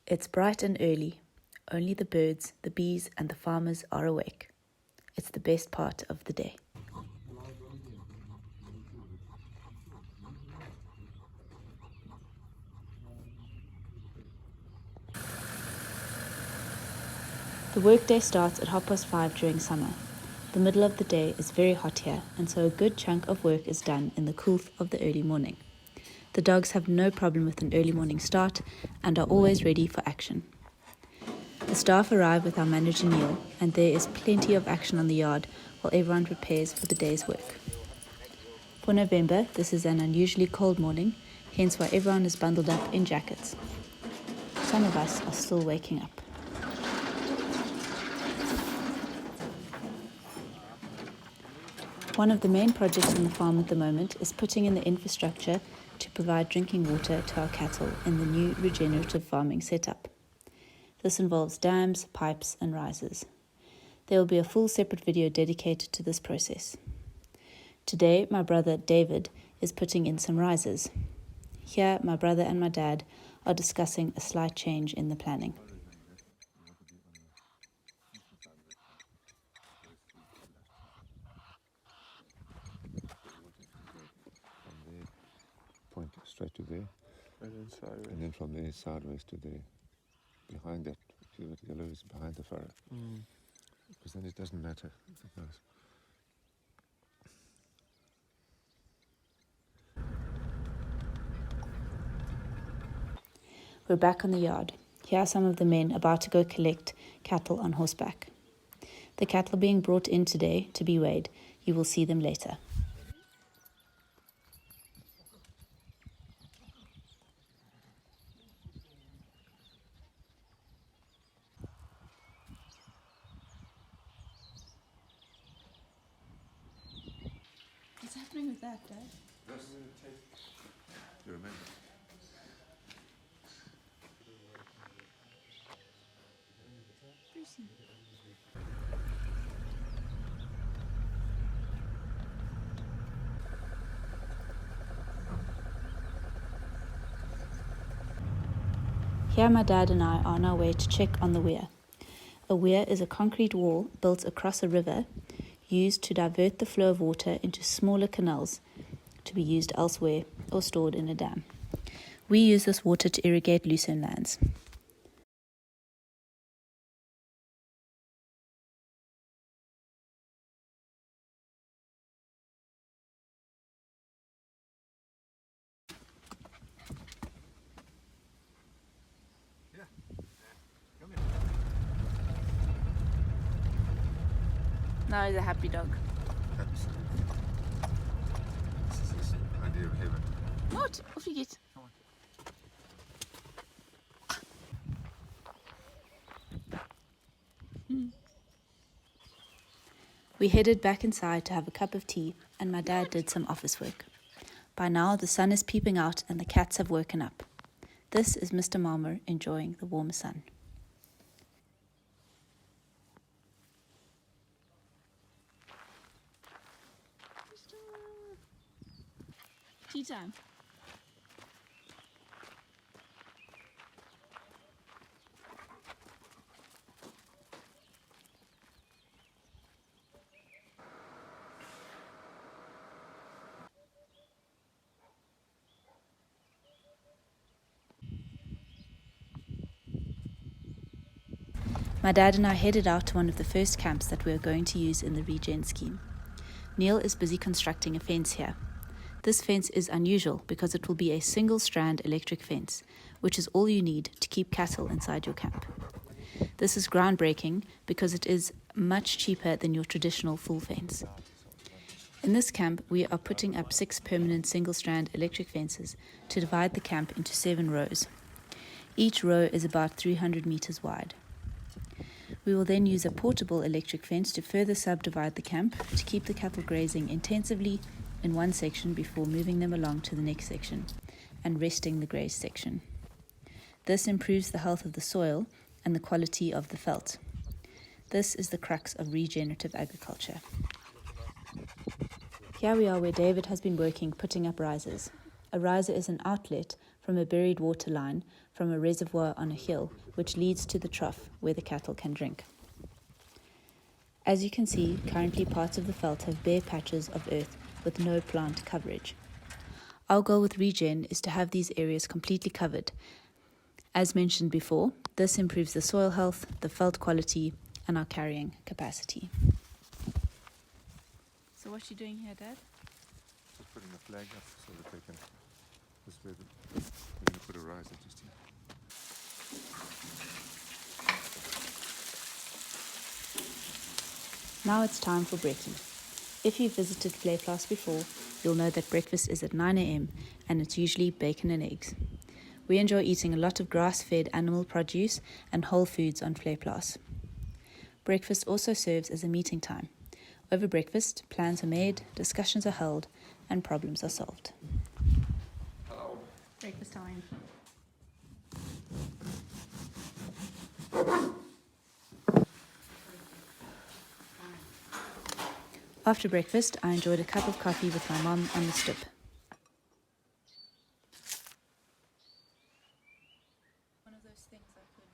It's bright and early. Only the birds, the bees, and the farmers are awake. It's the best part of the day. The workday starts at 5:30 during summer. The middle of the day is very hot here, and so a good chunk of work is done in the cool of the early morning. The dogs have no problem with an early morning start and are always ready for action. The staff arrive with our manager Neil, and there is plenty of action on the yard while everyone prepares for the day's work. For November, this is an unusually cold morning, hence why everyone is bundled up in jackets. Some of us are still waking up. One of the main projects on the farm at the moment is putting in the infrastructure to provide drinking water to our cattle in the new regenerative farming setup. This involves dams, pipes, and risers. There will be a full separate video dedicated to this process. Today, my brother David is putting in some risers. Here, my brother and my dad are discussing a slight change in the planning. Point straight to there, and then from there sideways to there. Behind that, see what yellow is behind the furrow. Because then it doesn't matter. We're back on the yard. Here are some of the men about to go collect cattle on horseback. The cattle are being brought in today to be weighed. You will see them later. What's happening with that, Dad? Yes. You remember? Here my dad and I are on our way to check on the weir. A weir is a concrete wall built across a river used to divert the flow of water into smaller canals to be used elsewhere or stored in a dam. We use this water to irrigate lucerne lands. Now he's a happy dog. Absolutely. This is his idea of heaven. What? Off you get. We headed back inside to have a cup of tea, and my dad did some office work. By now the sun is peeping out and the cats have woken up. This is Mr. Malmer enjoying the warm sun. Tea time. My dad and I headed out to one of the first camps that we are going to use in the regen scheme. Neil is busy constructing a fence here. This fence is unusual because it will be a single-strand electric fence, which is all you need to keep cattle inside your camp. This is groundbreaking because it is much cheaper than your traditional full fence. In this camp, we are putting up 6 permanent single-strand electric fences to divide the camp into 7 rows. Each row is about 300 meters wide. We will then use a portable electric fence to further subdivide the camp to keep the cattle grazing intensively in one section before moving them along to the next section and resting the grazed section. This improves the health of the soil and the quality of the veldt. This is the crux of regenerative agriculture. Here we are where David has been working putting up risers. A riser is an outlet from a buried water line from a reservoir on a hill, which leads to the trough where the cattle can drink. As you can see, currently parts of the veld have bare patches of earth with no plant coverage. Our goal with Regen is to have these areas completely covered. As mentioned before, this improves the soil health, the veld quality, and our carrying capacity. So what are you doing here, Dad? Just putting the flag up so that they can, this way we're going to put a riser just here. Now it's time for brekkie. If you've visited Vleiplaatz before, you'll know that breakfast is at 9 a.m. and it's usually bacon and eggs. We enjoy eating a lot of grass-fed animal produce and whole foods on Vleiplaatz. Breakfast also serves as a meeting time. Over breakfast, plans are made, discussions are held, and problems are solved. Hello. Breakfast time. After breakfast, I enjoyed a cup of coffee with my mom on the stoep. One of those things I could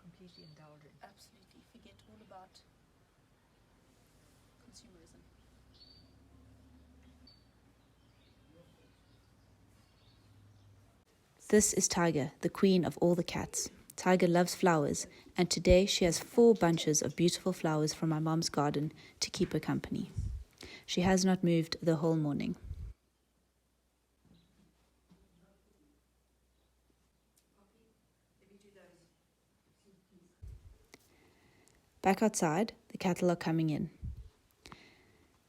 completely indulge in. absolutely forget all about consumerism. This is Tiger, the queen of all the cats. Tiger loves flowers, and today she has 4 bunches of beautiful flowers from my mom's garden to keep her company. She has not moved the whole morning. Back outside, the cattle are coming in.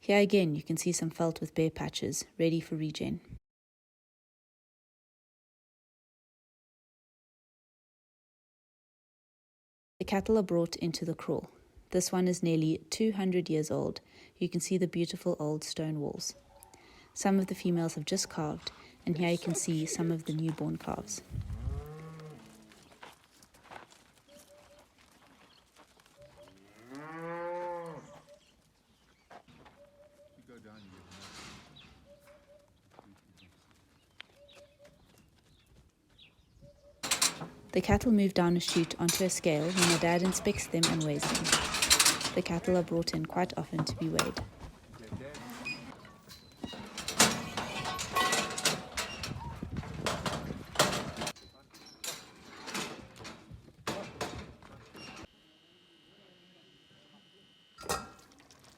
Here again you can see some veld with bare patches, ready for Regen. The cattle are brought into the kraal. This one is nearly 200 years old. You can see the beautiful old stone walls. Some of the females have just calved, and here you can see some of the newborn calves. You go down, you get The cattle move down a chute onto a scale when my dad inspects them and weighs them. The cattle are brought in quite often to be weighed.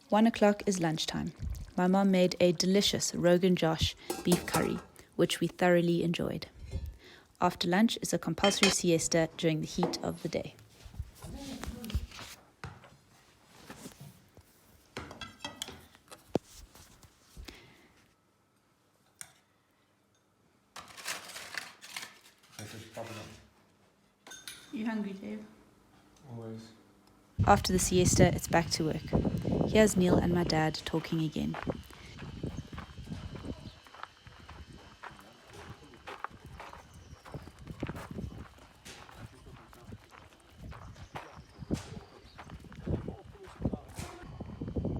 One o'clock is lunchtime. My mom made a delicious Rogan Josh beef curry, which we thoroughly enjoyed. After lunch is a compulsory siesta during the heat of the day. You hungry, Dave? Always. After the siesta, it's back to work. Here's Neil and my dad talking again.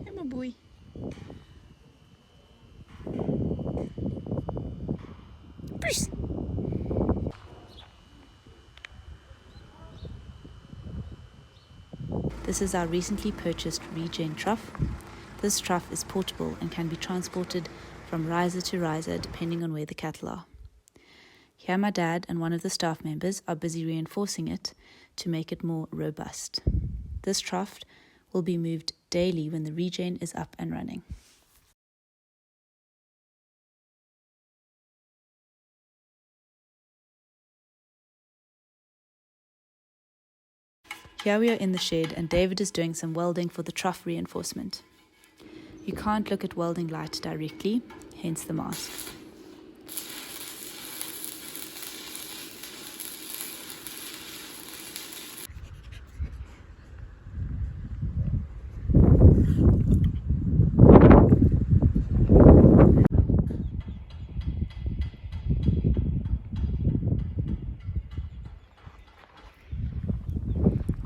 Hey, my boy. Bruce. This is our recently purchased Regen trough. This trough is portable and can be transported from riser to riser depending on where the cattle are. Here my dad and one of the staff members are busy reinforcing it to make it more robust. This trough will be moved daily when the Regen is up and running. Here we are in the shed and David is doing some welding for the trough reinforcement. You can't look at welding light directly, hence the mask.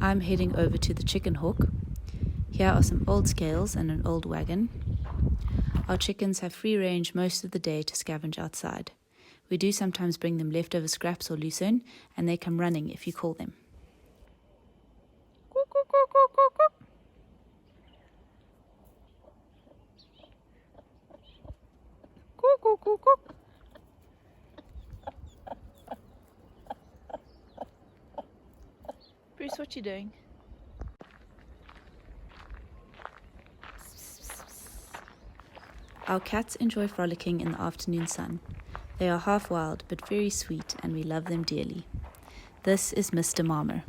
I'm heading over to the chicken hawk. Here are some old scales and an old wagon. Our chickens have free range most of the day to scavenge outside. We do sometimes bring them leftover scraps or lucerne, and they come running if you call them. Bruce, what you doing? Our cats enjoy frolicking in the afternoon sun. They are half wild but very sweet, and we love them dearly. This is Mr. Marmer.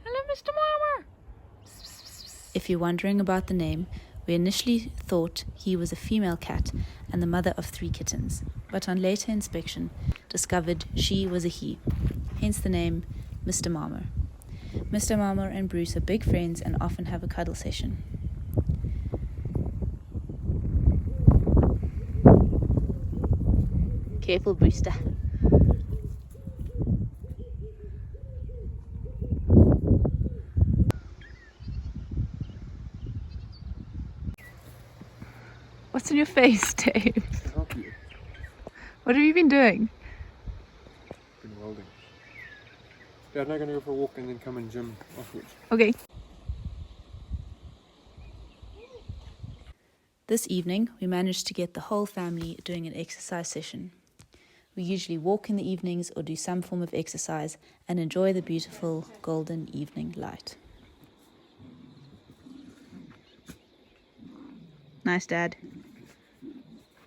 Hello, Mr. Marmer! If you're wondering about the name, we initially thought he was a female cat and the mother of 3 kittens, but on later inspection discovered she was a he, hence the name Mr. Marmer. Mr. Marmer and Bruce are big friends and often have a cuddle session. Careful, Brewster. What's in your face, Dave? To help you. What have you been doing? Been welding. Dad and I are going to go for a walk and then come and gym afterwards. Okay. This evening, we managed to get the whole family doing an exercise session. We usually walk in the evenings or do some form of exercise and enjoy the beautiful golden evening light. Nice, Dad.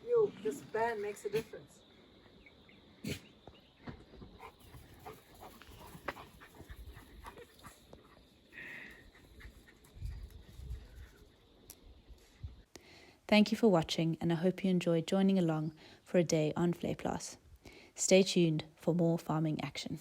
Yo, this band makes a difference. Thank you for watching, and I hope you enjoyed joining along for a day on Vleiplaatz. Stay tuned for more farming action.